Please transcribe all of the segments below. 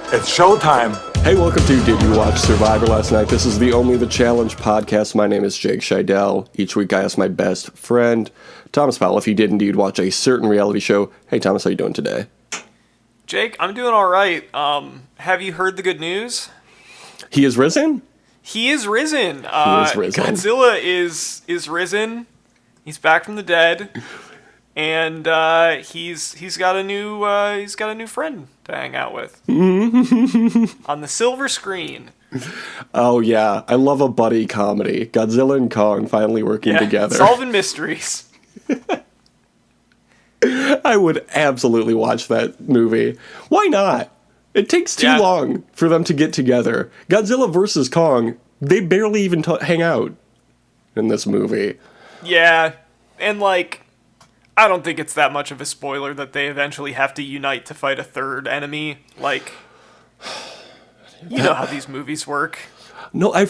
It's showtime. Hey, welcome to Did You Watch Survivor Last Night? This is the Only the Challenge podcast. My name is Jake Scheidel. Each week I ask my best friend, Thomas Powell, if he did indeed watch a certain reality show. Hey, Thomas, how you doing today? Jake, I'm doing all right. Have you heard the good news? He is risen? He is risen. He is risen. Godzilla is risen. He's back from the dead, and he's got a new friend to hang out with on the silver screen. Oh yeah, I love a buddy comedy. Godzilla and Kong finally working together, solving mysteries. I would absolutely watch that movie. Why not? It takes too long for them to get together. Godzilla versus Kong, they barely even hang out in this movie. Yeah, and I don't think it's that much of a spoiler that they eventually have to unite to fight a third enemy. You know how these movies work. No, I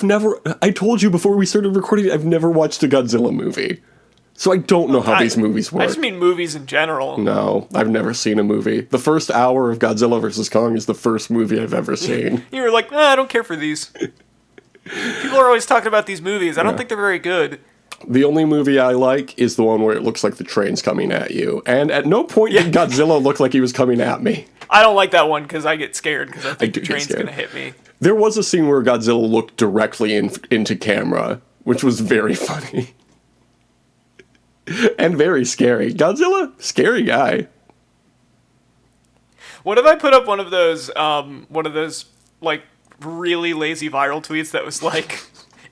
told you before we started recording, I've never watched a Godzilla movie. So I don't know how these movies work. I just mean movies in general. No, I've never seen a movie. The first hour of Godzilla vs. Kong is the first movie I've ever seen. You were like, I don't care for these. People are always talking about these movies. I don't think they're very good. The only movie I like is the one where it looks like the train's coming at you. And at no point did Godzilla look like he was coming at me. I don't like that one because I get scared because I think the train's going to hit me. There was a scene where Godzilla looked directly into camera, which was very funny. And very scary. Godzilla, scary guy. What if I put up one of those really lazy viral tweets that was like,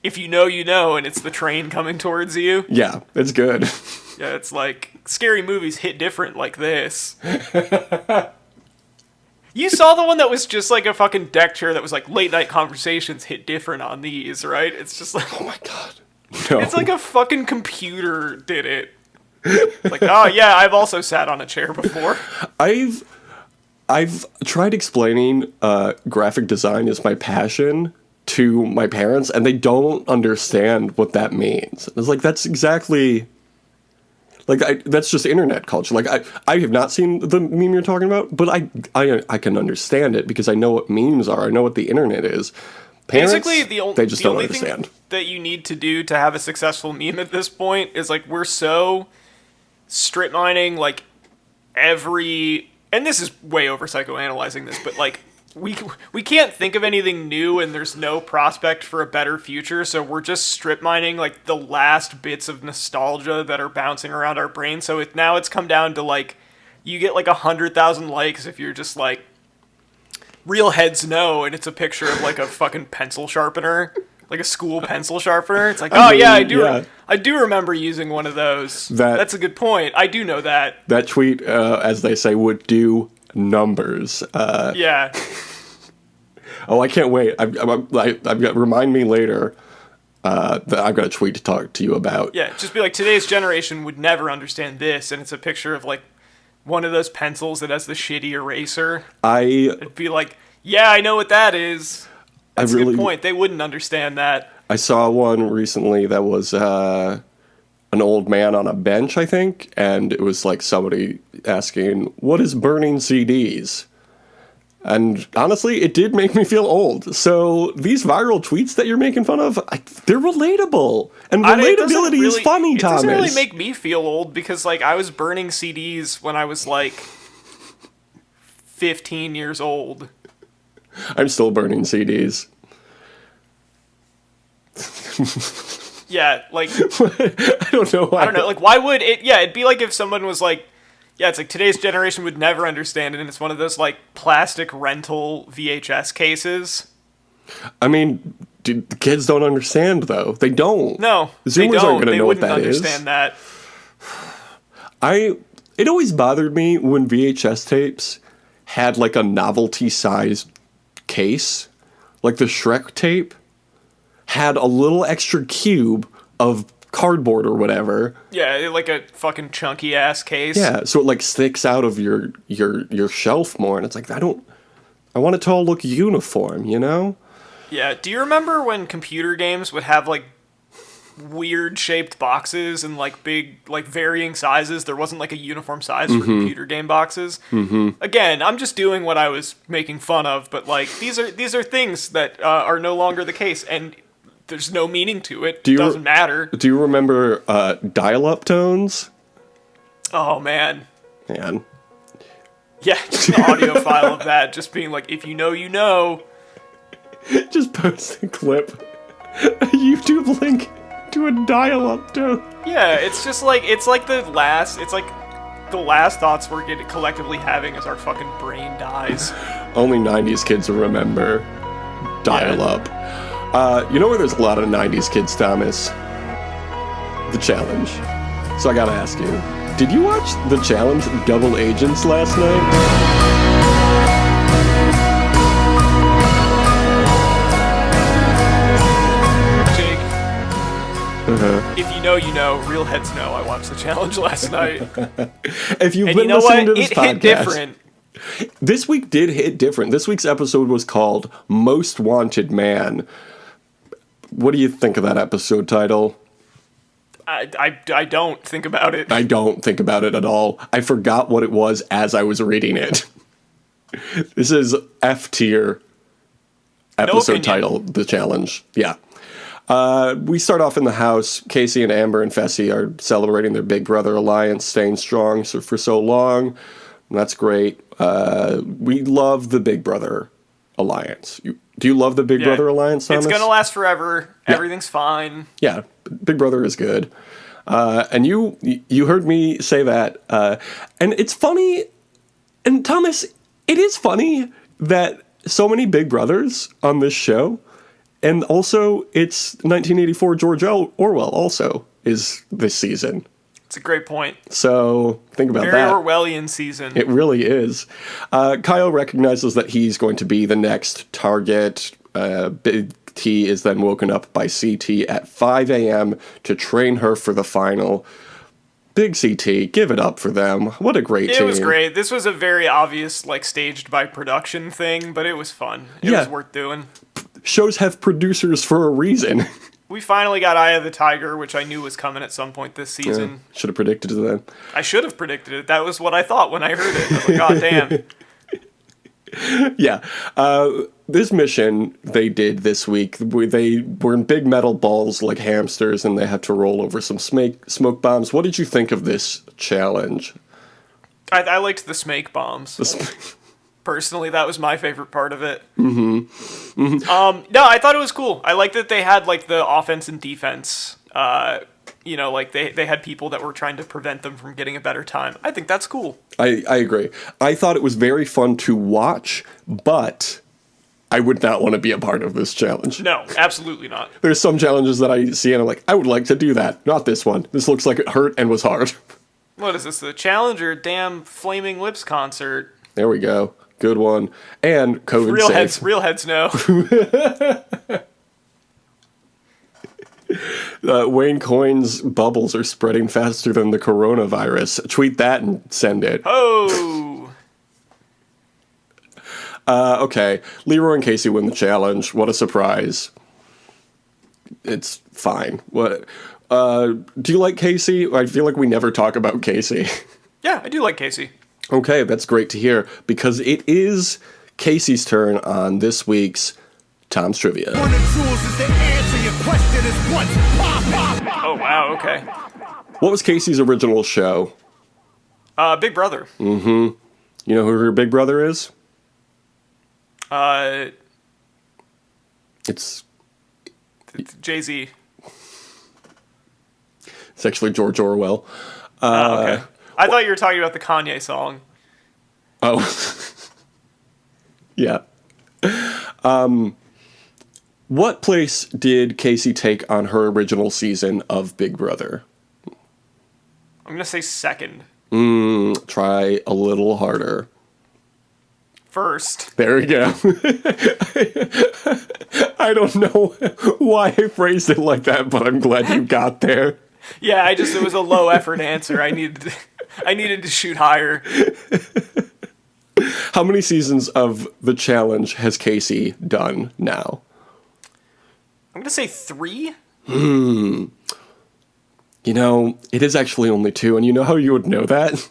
if you know, and it's the train coming towards you? Yeah, it's good. Yeah, it's like, scary movies hit different like this. You saw the one that was just like a fucking deck chair that was like, late night conversations hit different on these, right? It's just like, oh my god. No. It's like a fucking computer did it. Like, oh yeah, I've also sat on a chair before. I've tried explaining graphic design is my passion to my parents, and they don't understand what that means. It's like, that's exactly... that's just internet culture. I have not seen the meme you're talking about, but I can understand it because I know what memes are. I know what the internet is. Parents, basically, they just don't understand. Thing that you need to do to have a successful meme at this point is, we're so strip mining, every... And this is way over psychoanalyzing this, but, we can't think of anything new and there's no prospect for a better future, so we're just strip mining, the last bits of nostalgia that are bouncing around our brain. So now it's come down to, you get, 100,000 likes if you're just, real heads know, and it's a picture of, a fucking pencil sharpener, a school pencil sharpener. It's I do remember using one of those. That's a good point. I do know that. That tweet, as they say, would do numbers. Yeah. Oh, I can't wait. I've got, remind me later that I've got a tweet to talk to you about. Yeah, just be like, today's generation would never understand this, and it's a picture of, one of those pencils that has the shitty eraser. It'd be like, yeah, I know what that is. That's a good point. They wouldn't understand that. I saw one recently that was an old man on a bench, I think, and it was somebody asking, what is burning CDs? And honestly, it did make me feel old. So these viral tweets that you're making fun of, they're relatable. And relatability is funny, Thomas. It doesn't really make me feel old because, I was burning CDs when I was, 15 years old. I'm still burning CDs. Yeah, I don't know why. I don't know, why would it... Yeah, it'd be like if someone was yeah, it's today's generation would never understand it, and it's one of those, plastic rental VHS cases. I mean, the kids don't understand, though. They don't. No, Zoomers aren't going to know what that is. They wouldn't understand that. It always bothered me when VHS tapes had, a novelty-sized case. The Shrek tape had a little extra cube of cardboard or whatever. Yeah, a fucking chunky ass case. Yeah, so it sticks out of your shelf more, and it's I want it to all look uniform, you know? Yeah, do you remember when computer games would have weird shaped boxes and like big, like varying sizes. There wasn't like a uniform size for computer game boxes. Again, I'm just doing what I was making fun of, but like these are things that are no longer the case, and there's no meaning to it. It doesn't matter. Do you remember dial-up tones? Oh man. Man. Yeah, just an audio file of that, just being like, if you know, you know. Just post a clip, a YouTube link to a dial-up tone. Yeah, it's like the last thoughts we're collectively having as our fucking brain dies. Only 90s kids will remember dial-up. You know where there's a lot of 90s kids, Thomas? The Challenge. So I gotta ask you, did you watch The Challenge Double Agents last night? If you know, you know. Real heads know. I watched The Challenge last night. If you've And been you know listening what? to this It podcast, hit different. this week did hit different. This week's episode was called Most Wanted Man. What do you think of that episode title? I don't think about it. I don't think about it at all. I forgot what it was as I was reading it. This is F tier episode title, The Challenge. Yeah. We start off in the house. Casey and Amber and Fessy are celebrating their Big Brother alliance, staying strong for so long. That's great. We love the Big Brother alliance. Do you love the Big Brother alliance, Thomas? It's going to last forever. Yeah. Everything's fine. Yeah, Big Brother is good. And you heard me say that. And it's funny, and Thomas, it is funny that so many Big Brothers on this show. And also, it's 1984 George Orwell also is this season. It's a great point. So, think about Very that. Very Orwellian season. It really is. Kyle recognizes that he's going to be the next target. Big T is then woken up by CT at 5 a.m. to train her for the final. Big CT, give it up for them. What a great team. It was great. This was a very obvious, like, staged by production thing, but it was fun. It was worth doing. Shows have producers for a reason. We finally got Eye of the Tiger, which I knew was coming at some point this season. Yeah, should have predicted it then. I should have predicted it. That was what I thought when I heard it. I was like, God damn. Yeah. This mission they did this week, they were in big metal balls like hamsters, and they had to roll over some smoke bombs. What did you think of this challenge? I liked the smake bombs. Personally, that was my favorite part of it. No, I thought it was cool. I liked that they had, like, the offense and defense. Like, they had people that were trying to prevent them from getting a better time. I think that's cool. I agree. I thought it was very fun to watch, but I would not want to be a part of this challenge. No, absolutely not. There's some challenges that I see and I'm like, I would like to do that. Not this one. This looks like it hurt and was hard. What is this, the Challenger damn Flaming Lips concert? There we go. Good one. And COVID safe. Real heads know. Wayne Coyne's bubbles are spreading faster than the coronavirus. Tweet that and send it. Oh! Okay. Leroy and Casey win the challenge. What a surprise. It's fine. What? Do you like Casey? I feel like we never talk about Casey. Yeah, I do like Casey. Okay, that's great to hear, because it is Casey's turn on this week's Thom's Trivia. Oh, wow, okay. What was Casey's original show? Big Brother. Mm-hmm. You know who her big brother is? It's Jay-Z. It's actually George Orwell. Okay. I thought you were talking about the Kanye song. Oh. Yeah. What place did Casey take on her original season of Big Brother? I'm going to say second. Try a little harder. First. There we go. I don't know why I phrased it like that, but I'm glad you got there. Yeah, it was a low effort answer. I needed to shoot higher. How many seasons of the challenge has Casey done now? I'm going to say 3. You know, it is actually only 2, and you know how you would know that?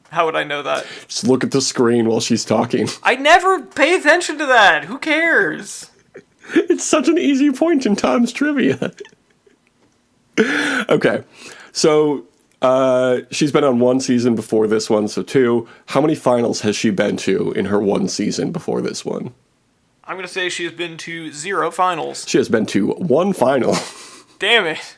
How would I know that? Just look at the screen while she's talking. I never pay attention to that. Who cares? It's such an easy point in Tom's trivia. Okay, so she's been on 1 season before this one, so 2. How many finals has she been to in her 1 season before this one? I'm going to say she has been to 0 finals. She has been to 1 final. Damn it.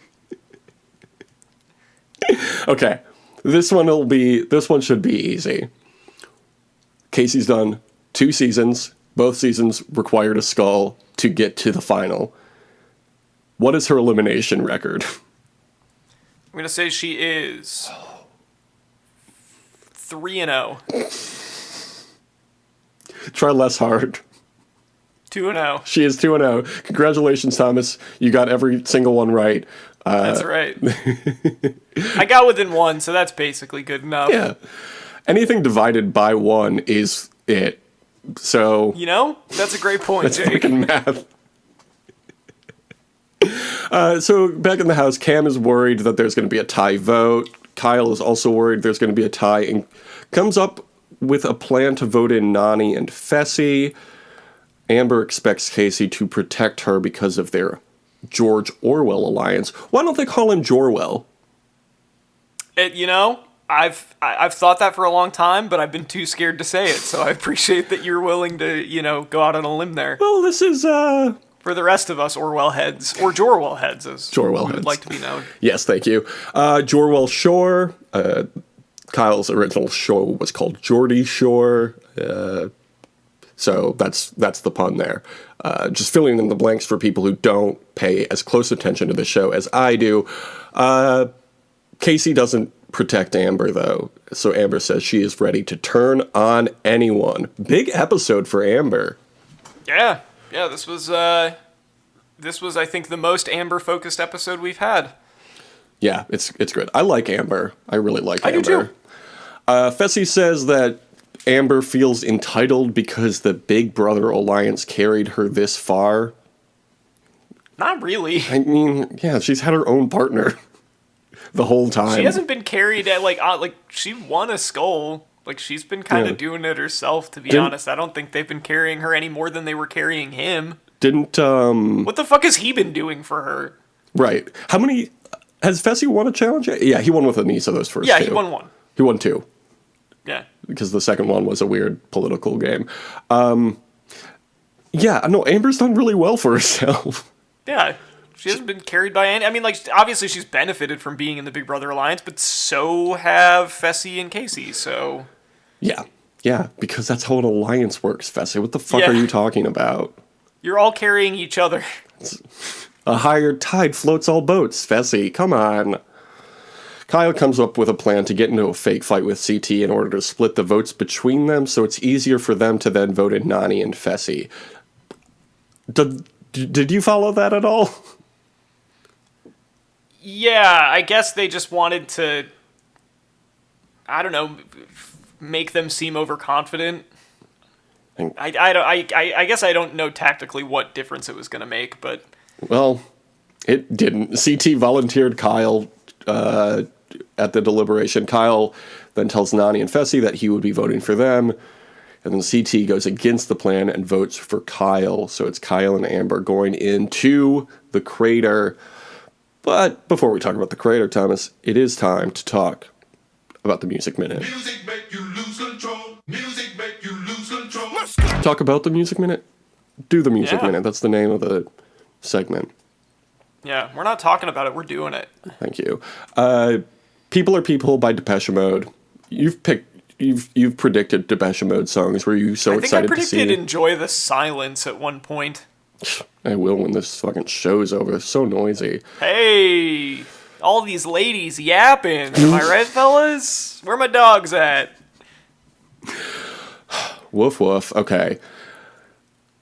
Okay, this one should be easy. Casey's done 2 seasons. Both seasons required a skull to get to the final. What is her elimination record? I'm going to say she is 3-0. Try less hard. 2-0. She is 2-0. Congratulations, Thomas. You got every single one right. That's right. I got within 1, so that's basically good enough. Yeah. Anything divided by 1 is it. So... You know, that's a great point, that's Jake. freaking math. So back in the house, Cam is worried that there's going to be a tie vote. Kyle is also worried there's going to be a tie and comes up with a plan to vote in Nani and Fessy. Amber expects Casey to protect her because of their George Orwell alliance. Why don't they call him Jorwell? You know, I've thought that for a long time, but I've been too scared to say it. So I appreciate that you're willing to, you know, go out on a limb there. Well, this is for the rest of us Orwell heads, or Jorwell heads, as Jorwell we would heads. like to be known. Yes, thank you. Jorwell Shore. Kyle's original show was called Geordie Shore. So that's the pun there. Just filling in the blanks for people who don't pay as close attention to the show as I do. Casey doesn't protect Amber, though. So Amber says she is ready to turn on anyone. Big episode for Amber. Yeah. This was I think the most Amber-focused episode we've had. Yeah, it's good. I like Amber. I really like Amber. I do too. Fessy says that Amber feels entitled because the Big Brother Alliance carried her this far. Not really. I mean, yeah, she's had her own partner the whole time. She hasn't been carried at, like she won a skull. Like, she's been kind of doing it herself, to be honest. I don't think they've been carrying her any more than they were carrying him. What the fuck has he been doing for her? Right. How many... Has Fessy won a challenge yet? Yeah, he won with Anissa those first 2. Yeah, he won 1. He won 2. Yeah. Because the second one was a weird political game. Yeah, no, Amber's done really well for herself. Yeah. She hasn't been carried by any... I mean, like, obviously she's benefited from being in the Big Brother Alliance, but so have Fessy and Casey, so... Yeah, because that's how an alliance works, Fessy. What the fuck are you talking about? You're all carrying each other. A higher tide floats all boats, Fessy. Come on. Kyle comes up with a plan to get into a fake fight with CT in order to split the votes between them, so it's easier for them to then vote in Nani and Fessy. Did you follow that at all? Yeah, I guess they just wanted to... I don't know... make them seem overconfident. I guess I don't know tactically what difference it was going to make, but... Well, it didn't. CT volunteered Kyle at the deliberation. Kyle then tells Nani and Fessy that he would be voting for them, and then CT goes against the plan and votes for Kyle. So it's Kyle and Amber going into the crater. But before we talk about the crater, Thomas, it is time to talk about the Music Minute. Music make you lose control. Music make you lose control. Talk about the Music Minute? Do the Music Yeah. Minute. That's the name of the segment. Yeah, we're not talking about it, we're doing it. Thank you. People Are People by Depeche Mode. You've predicted Depeche Mode songs. Were you so I think I excited to predicted see? Enjoy the Silence at one point. I will when this fucking show's over. It's so noisy. Hey, all these ladies yapping. Am I right, fellas? Where my dogs at? Woof woof. Okay.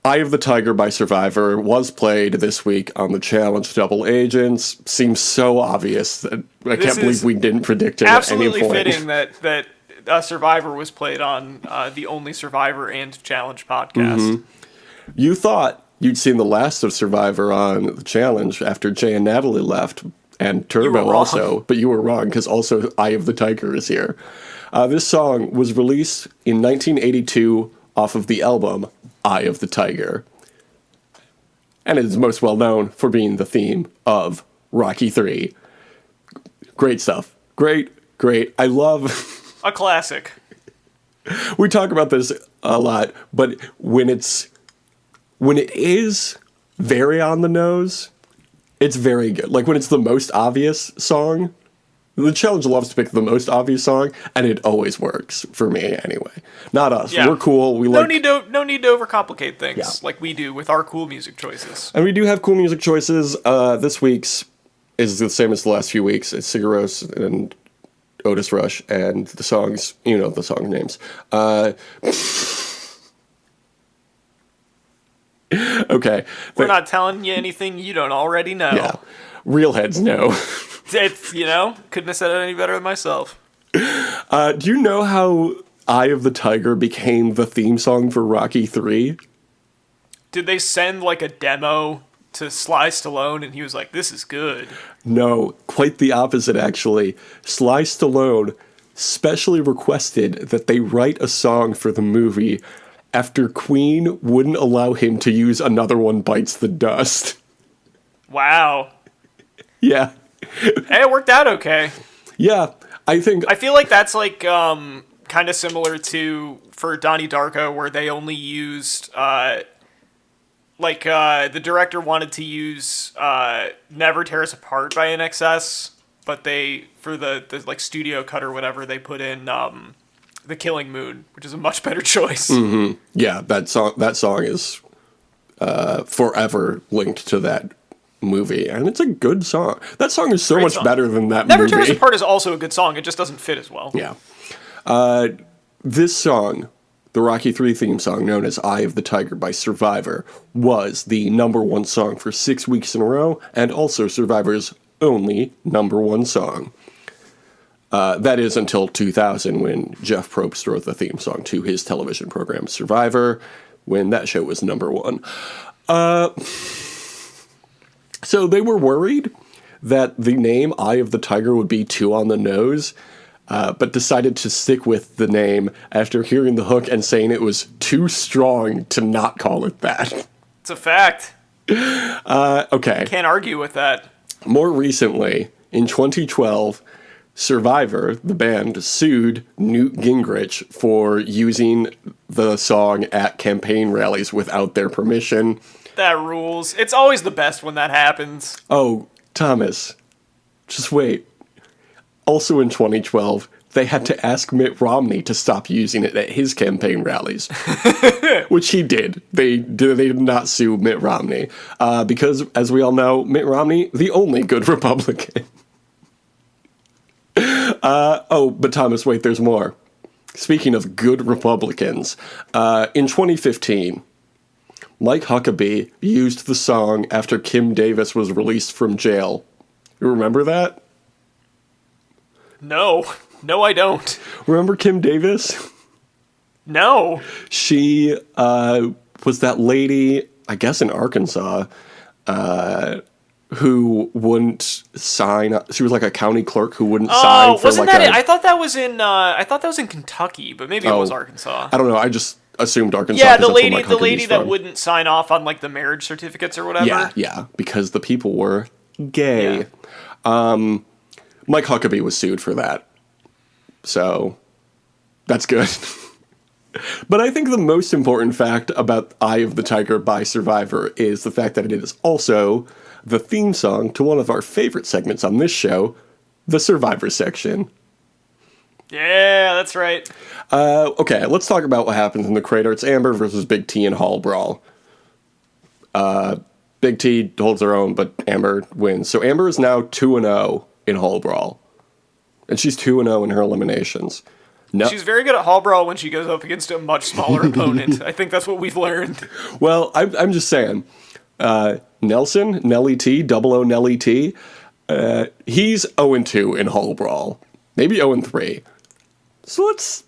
Eye of the Tiger by Survivor was played this week on the Challenge Double Agents. Seems so obvious that I can't believe we didn't predict it at any Absolutely point. fitting that Survivor was played on the only Survivor and Challenge podcast. You thought you'd seen the last of Survivor on the challenge after Jay and Natalie left, and Turbo also, but you were wrong because also Eye of the Tiger is here. This song was released in 1982 off of the album Eye of the Tiger, and it is most well known for being the theme of Rocky 3. Great stuff. Great. I love... A classic. We talk about this a lot, but when it is very on the nose, it's very good. Like when it's the most obvious song, the challenge loves to pick the most obvious song, and it always works for me anyway. Not us. Yeah. We're cool. No need to overcomplicate things like we do with our cool music choices. And we do have cool music choices. This week's is the same as the last few weeks. It's Sigur Rós and Otis Rush, and the songs, you know the song names. Okay. We're not telling you anything you don't already know. Yeah. Real heads know. It's, couldn't have said it any better than myself. Do you know how Eye of the Tiger became the theme song for Rocky 3? Did they send like a demo to Sly Stallone and he was like, this is good? No, quite the opposite actually. Sly Stallone specially requested that they write a song for the movie after Queen wouldn't allow him to use Another One Bites the Dust. Wow. Yeah. Hey, it worked out okay. Yeah, I feel like that's like kind of similar to for Donnie Darko, where they only used the director wanted to use Never Tear Us Apart by NXS, but they for the like studio cut or whatever they put in The Killing Moon, which is a much better choice. Mm-hmm. Yeah, that song is forever linked to that movie, and it's a good song. That song is so much better than that movie. Never Tear Us Apart is also a good song. It just doesn't fit as well. Yeah. This song, the Rocky 3 theme song, known as Eye of the Tiger by Survivor, was the #1 song for 6 weeks in a row, and also Survivor's only #1 song. That is until 2000, when Jeff Probst wrote the theme song to his television program Survivor, when that show was #1. So they were worried that the name Eye of the Tiger would be too on the nose, but decided to stick with the name after hearing the hook and saying it was too strong to not call it that. It's a fact. Okay. Can't argue with that. More recently, in 2012, Survivor, the band, sued Newt Gingrich for using the song at campaign rallies without their permission. That rules. It's always the best when that happens. Oh, Thomas, just wait. Also in 2012, they had to ask Mitt Romney to stop using it at his campaign rallies, which he did. They did not sue Mitt Romney because, as we all know, Mitt Romney, the only good Republican. But Thomas, wait, there's more. Speaking of good Republicans, in 2015, Mike Huckabee used the song after Kim Davis was released from jail. You remember that? No, I don't. Remember Kim Davis? No. She was that lady, I guess in Arkansas, who wouldn't sign. She was like a county clerk who wouldn't sign for wasn't that it? I thought that was in Kentucky, but maybe it was Arkansas. I don't know. I just assumed Arkansas. Yeah, the lady that wouldn't sign off on like the marriage certificates or whatever. Yeah, because the people were gay. Yeah. Mike Huckabee was sued for that. So that's good. But I think the most important fact about Eye of the Tiger by Survivor is the fact that it is also the theme song to one of our favorite segments on this show, the Survivor section. Yeah, that's right. Okay, let's talk about what happens in the crater. It's Amber versus Big T in Hall Brawl. Big T holds her own, but Amber wins. So Amber is now 2-0 in Hall Brawl. And she's 2-0 in her eliminations. No. She's very good at Hall Brawl when she goes up against a much smaller opponent. I think that's what we've learned. Well, I'm just saying. Nelson, Nelly T, 00 Nelly T, he's 0-2 in Hall Brawl. Maybe 0-3. So let's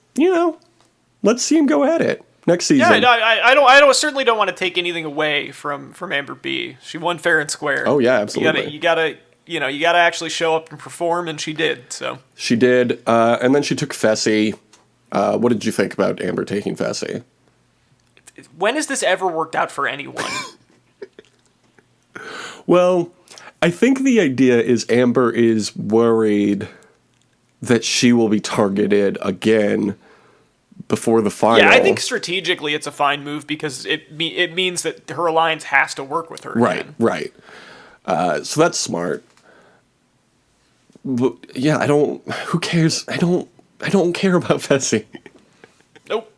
see him go at it. Next season. Yeah, no, I don't certainly don't want to take anything away from Amber B. She won fair and square. Oh yeah, absolutely. You gotta actually show up and perform, and she did. So she did, and then she took Fessy. What did you think about Amber taking Fessy? When has this ever worked out for anyone? Well, I think the idea is Amber is worried that she will be targeted again before the final. Yeah, I think strategically it's a fine move because it means that her alliance has to work with her again. Right. So that's smart. But yeah, who cares? I don't care about Fessy. Nope.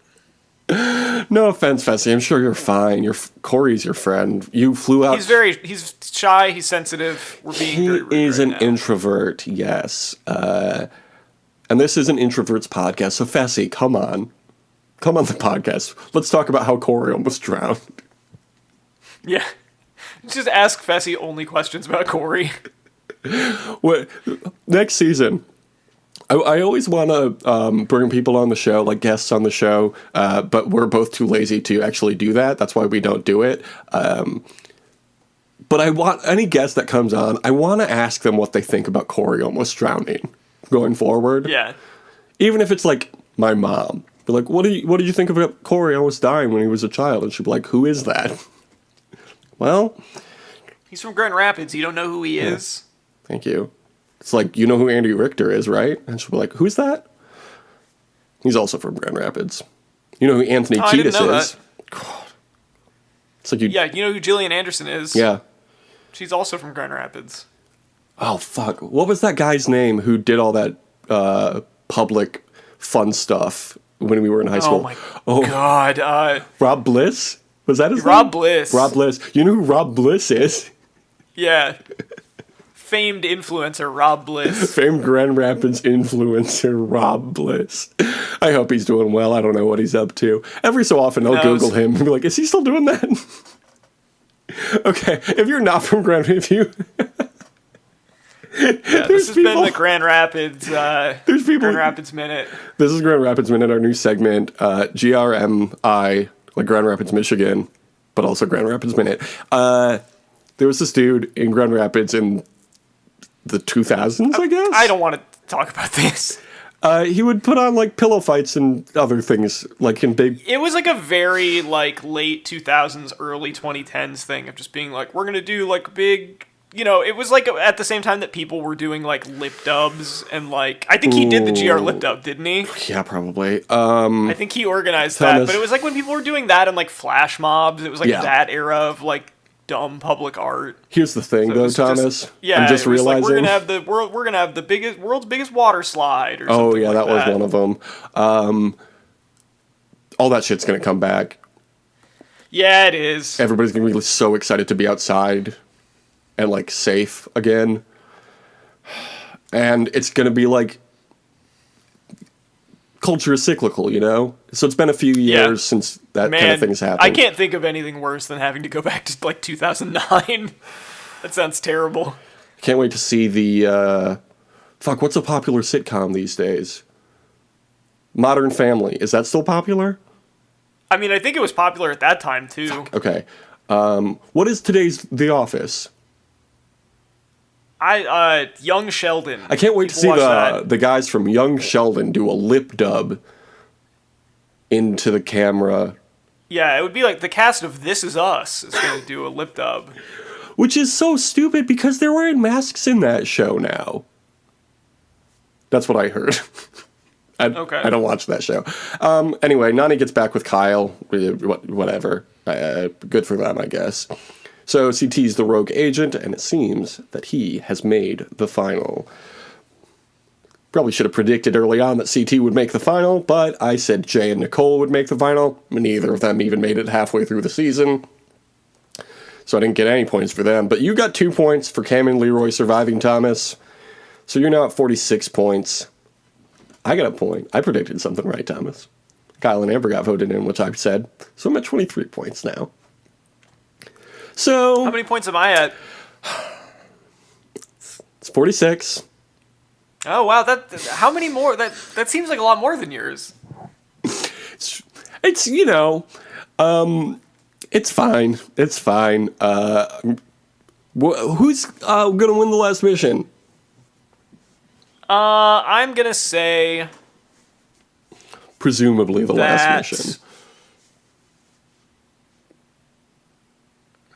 No offense, Fessy. I'm sure you're fine. Corey's your friend. You flew out. He's shy. He's sensitive. We're being very rude He is right an now. introvert, yes. And this is an introvert's podcast, so Fessy, come on the podcast. Let's talk about how Corey almost drowned. Yeah. Just ask Fessy only questions about Corey. What next season? I always want to bring people on the show, like guests on the show, but we're both too lazy to actually do that. That's why we don't do it. But I want any guest that comes on, I want to ask them what they think about Corey almost drowning going forward. Yeah. Even if it's like my mom. Be like, what did you think about Corey almost dying when he was a child? And she'd be like, who is that? Well, He's from Grand Rapids. You don't know who he is? thank you. It's like, you know who Andy Richter is, right? And she'll be like, who's that? He's also from Grand Rapids. You know who Anthony I didn't Kiedis know is? that. God. It's like you. Yeah, you know who Gillian Anderson is? Yeah. She's also from Grand Rapids. Oh, fuck. What was that guy's name who did all that public fun stuff when we were in high school? Oh, my God. Rob Bliss? Was that his name? Rob Bliss. Rob Bliss. You know who Rob Bliss is? Yeah. Famed influencer Rob Bliss. Famed Grand Rapids influencer Rob Bliss. I hope he's doing well. I don't know what he's up to. Every so often I'll Google him and be like, is he still doing that? Okay, if you're not from Grand Rapids, This has been the Grand Rapids there's people. Grand Rapids Minute. This is Grand Rapids Minute, our new segment, GRMI, like Grand Rapids, Michigan, but also Grand Rapids Minute. There was this dude in Grand Rapids in the 2000s, I guess? I don't want to talk about this. He would put on, like, pillow fights and other things, like, in big... It was, like, a very, like, late 2000s, early 2010s thing of just being like, we're going to do, like, big... You know, it was, like, at the same time that people were doing, like, lip dubs and, like... I think he did the GR lip dub, didn't he? Yeah, probably. I think he organized that. But it was, like, when people were doing that and, like, flash mobs, it was, like, that era of, like, dumb public art. Here's the thing, though, Thomas. I'm just realizing... Like, we're gonna have the world's biggest water slide or something. Oh, yeah, that was one of them. All that shit's gonna come back. Yeah, it is. Everybody's gonna be so excited to be outside and, like, safe again. And it's gonna be, like... Culture is cyclical, you know? So it's been a few years since that kind of thing's happened. I can't think of anything worse than having to go back to, like, 2009. That sounds terrible. Can't wait to see the... what's a popular sitcom these days? Modern Family. Is that still popular? I mean, I think it was popular at that time, too. Okay. What is today's The Office? Young Sheldon. I can't wait to see the guys from Young Sheldon do a lip dub into the camera. Yeah, it would be like the cast of This Is Us is going to do a lip dub. Which is so stupid because they're wearing masks in that show now. That's what I heard. I don't watch that show. Anyway, Nani gets back with Kyle. Whatever. Good for them, I guess. So CT's the rogue agent, and it seems that he has made the final. Probably should have predicted early on that CT would make the final, but I said Jay and Nicole would make the final. Neither of them even made it halfway through the season. So I didn't get any points for them. But you got 2 points for Cam and Leroy surviving, Thomas. So you're now at 46 points. I got a point. I predicted something right, Thomas. Kyle and Amber got voted in, which I said. So I'm at 23 points now. So how many points am I at? It's 46. Oh wow, how many more? That seems like a lot more than yours. It's, it's fine. It's fine. Who's going to win the last mission? I'm gonna say Presumably the that. last mission.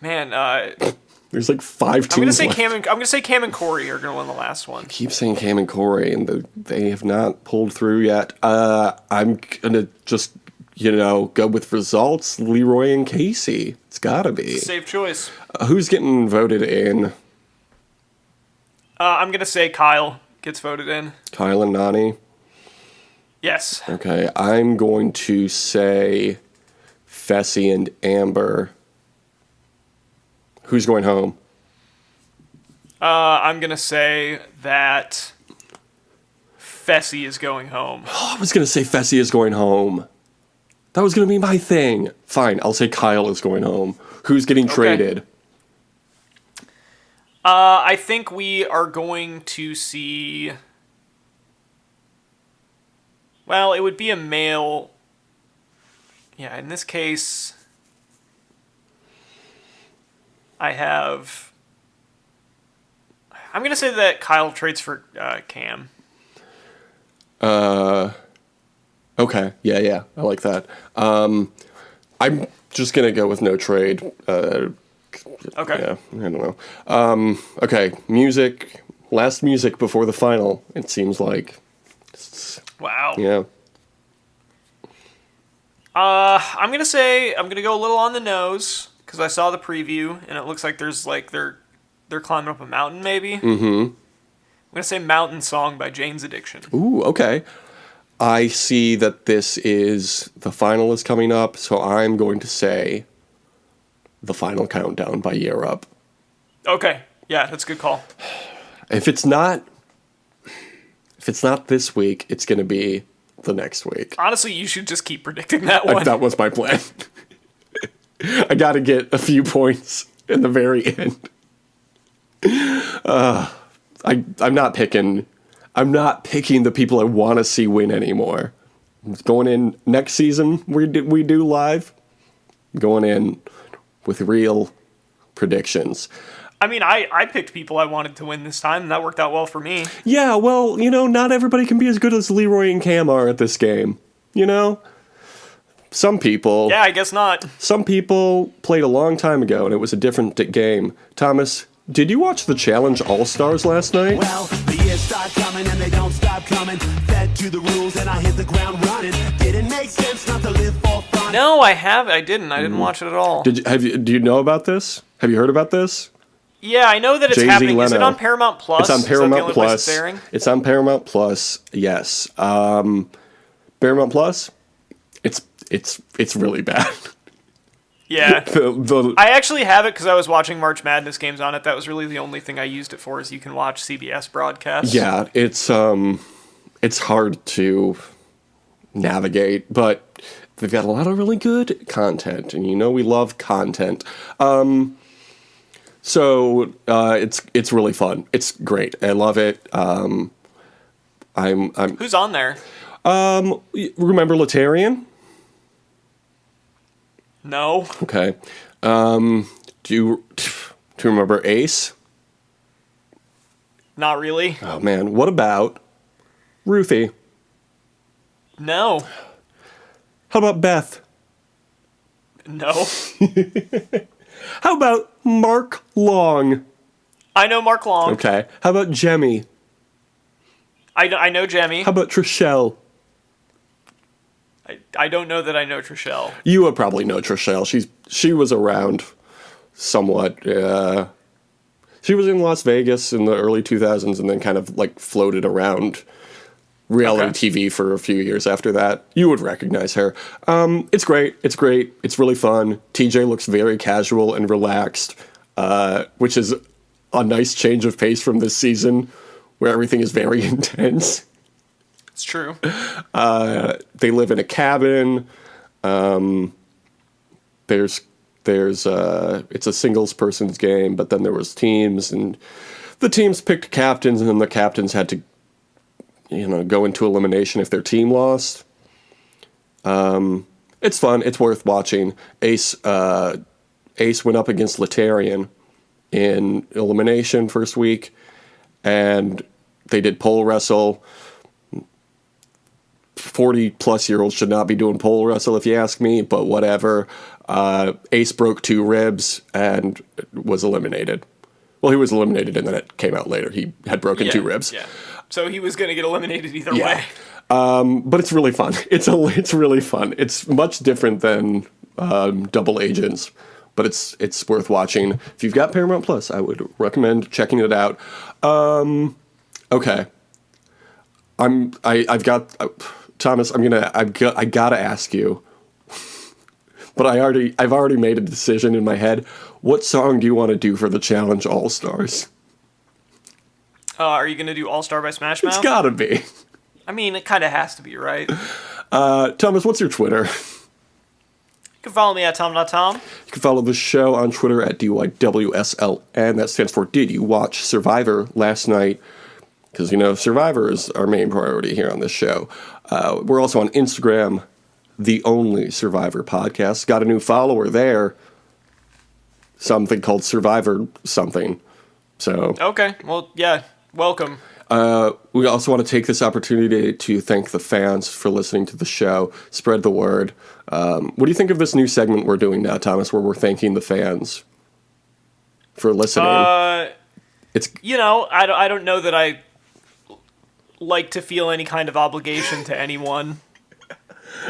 Man, There's like 5 teams I'm gonna say left. I'm gonna say Cam and Corey are gonna win the last one. Keep saying Cam and Corey, and they have not pulled through yet. I'm gonna just, go with results. Leroy and Casey. It's gotta be. Safe choice. Who's getting voted in? I'm gonna say Kyle gets voted in. Kyle and Nani? Yes. Okay, I'm going to say Fessy and Amber. Who's going home? I'm gonna say that Fessy is going home. I was going to say Fessy is going home. That was going to be my thing. Fine, I'll say Kyle is going home. Who's getting traded? I think we are going to see. Well, it would be a male. Yeah, in this case, I'm going to say that Kyle trades for Cam. Okay, yeah, I like that. I'm just going to go with no trade. Okay. Yeah, I don't know. Okay, music. Last music before the final, it seems like. Wow. Yeah. I'm going to go a little on the nose because I saw the preview and it looks like there's like they're climbing up a mountain maybe. Mm-hmm. I'm going to say Mountain Song by Jane's Addiction. Ooh, okay. I see that the final is coming up, so I'm going to say The Final Countdown by Year Up. Okay. Yeah, that's a good call. If it's not this week, it's going to be the next week. Honestly, you should just keep predicting that one. That was my plan. I got to get a few points in the very end. I'm not picking the people I want to see win anymore. Going in next season, we do live. Going in with real predictions. I mean, I picked people I wanted to win this time, and that worked out well for me. Yeah, well, not everybody can be as good as Leroy and Cam are at this game. Some people... Yeah, I guess not. Some people played a long time ago, and it was a different game. Thomas, did you watch the Challenge All-Stars last night? Well, the years start coming and they don't stop coming. Fed to the rules and I hit the ground running. Didn't make sense not to live for fun. No, I didn't. I didn't watch it at all. Do you know about this? Have you heard about this? Yeah, I know that it's Jay-Z happening. Is it Leno. on Paramount Plus? It's on Is that the Paramount only place Plus. it's airing? It's on Paramount Plus. Yes. Paramount Plus. It's really bad. Yeah. The I actually have it because I was watching March Madness games on it. That was really the only thing I used it for, is you can watch CBS broadcasts. Yeah, it's hard to navigate, but they've got a lot of really good content, and we love content. So it's really fun. It's great. I love it. I'm Who's on there? remember Latarian? No. Okay. Do you remember Ace? Not really. Oh man, what about Ruthie? No. How about Beth? No. How about Mark Long? I know Mark Long. Okay. How about Jemmy? I know Jemmy. How about Trishelle? I don't know that I know Trishelle. You would probably know Trishelle. She was around somewhat. She was in Las Vegas in the early 2000s and then kind of like floated around reality TV for a few years after that. You would recognize her. It's great. It's great. It's really fun. TJ looks very casual and relaxed, which is a nice change of pace from this season where everything is very intense. It's true. They live in a cabin. It's a singles person's game, but then there was teams, and the teams picked captains, and then the captains had to, go into elimination if their team lost. It's fun. It's worth watching. Ace went up against Letarian in elimination first week, and they did pole wrestle. 40-plus-year-olds should not be doing pole wrestle, if you ask me, but whatever. Ace broke 2 ribs and was eliminated. Well, he was eliminated, and then it came out later. He had broken 2 ribs. Yeah. So he was going to get eliminated either way. But it's really fun. It's really fun. It's much different than Double Agents, but it's worth watching. If you've got Paramount Plus, I would recommend checking it out. Okay. I've got Thomas. I gotta ask you, but I've already made a decision in my head. What song do you want to do for the Challenge All Stars? Are you going to do All Star by Smash Mouth? It's gotta be. I mean, it kind of has to be, right? Thomas, what's your Twitter? You can follow me at Thom.Tom. You can follow the show on Twitter at DYWSLN. That stands for Did You Watch Survivor last night? Because, Survivor is our main priority here on this show. We're also on Instagram, The Only Survivor Podcast. Got a new follower there. Something called Survivor something. So. Okay. Well, yeah. Welcome. We also want to take this opportunity to thank the fans for listening to the show. Spread the word. What do you think of this new segment we're doing now, Thomas, where we're thanking the fans for listening? It's I don't know that I like to feel any kind of obligation to anyone.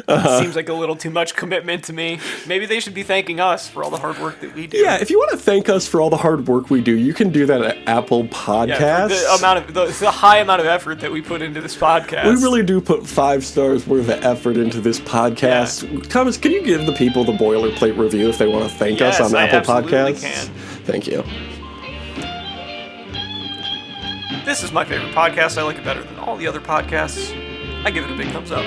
It seems like a little too much commitment to me. Maybe they should be thanking us for all the hard work that we do. Yeah, if you want to thank us for all the hard work we do, you can do that at Apple Podcasts. Yeah, for the high amount of effort that we put into this podcast. We really do put 5 stars worth of effort into this podcast. Yeah. Thomas, can you give the people the boilerplate review if they want to thank us on Apple Podcasts? Can. Thank you. This is my favorite podcast. I like it better than all the other podcasts. I give it a big thumbs up.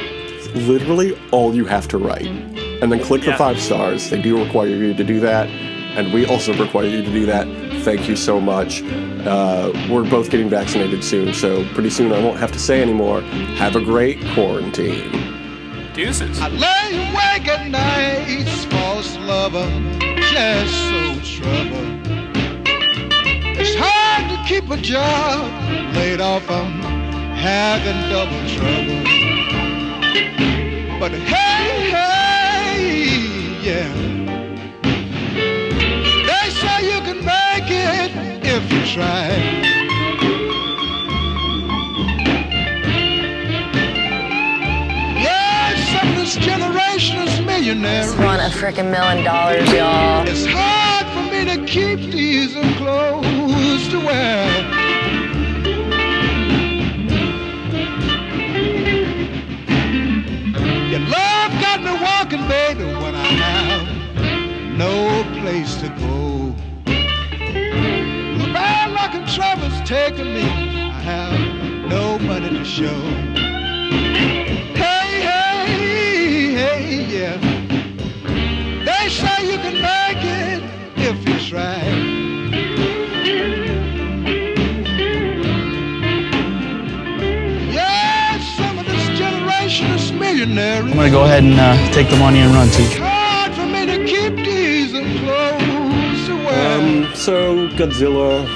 Literally all you have to write. And then click the 5 stars. They do require you to do that. And we also require you to do that. Thank you so much. We're both getting vaccinated soon, so pretty soon I won't have to say anymore. Have a great quarantine. Deuces. I lay awake at night, false lover, just so trouble. It's hard to keep a job, laid off, I'm having double trouble. But hey, yeah. They say you can make it if you try. Yeah, some of this generation is millionaires. Just want a frickin' $1 million, y'all. It's hard for me to keep decent clothes to wear. Your love got me walking, baby, when I have no place to go. The bad luck and trouble's taking me. I have no money to show. Hey, yeah. They say you can make it if you try. Yeah, some of this generation is millionaire. I'm gonna go ahead and take the money and run, T. It's hard for me to keep decent clothes to wear. So Godzilla,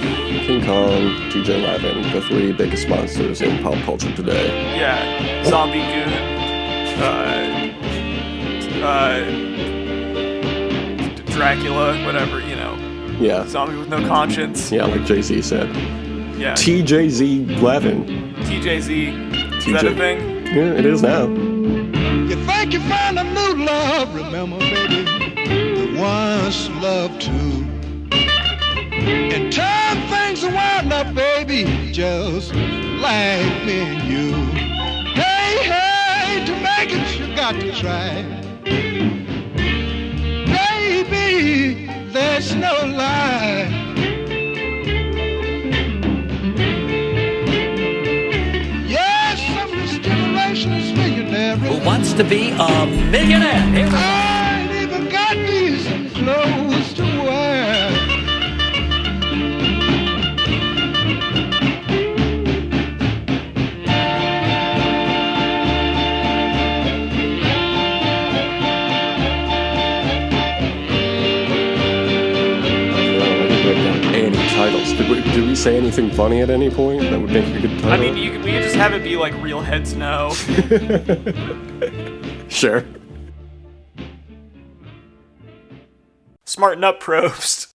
King Kong, TJ Lavin, the 3 biggest monsters in pop culture today. Yeah, Zombie Goon, Dracula, whatever, Yeah. Zombie with no conscience. Yeah, like Jay-Z said. Yeah. TJZ Lavin. TJZ. Is that a thing? Yeah, it is now. You think you found a new love, remember, baby, the ones you loved too. And turn things around now, baby, just like me and you. Hey, to make it, you got to try. Baby, there's no lie. Yes, some of this generation is millionaire. Who wants to be a millionaire? Here we go. I ain't even got decent clothes to wear. titles. Did we say anything funny at any point that would make a good title? I mean, we could just have it be like Real Heads Know. Sure. Smarten up, Probst.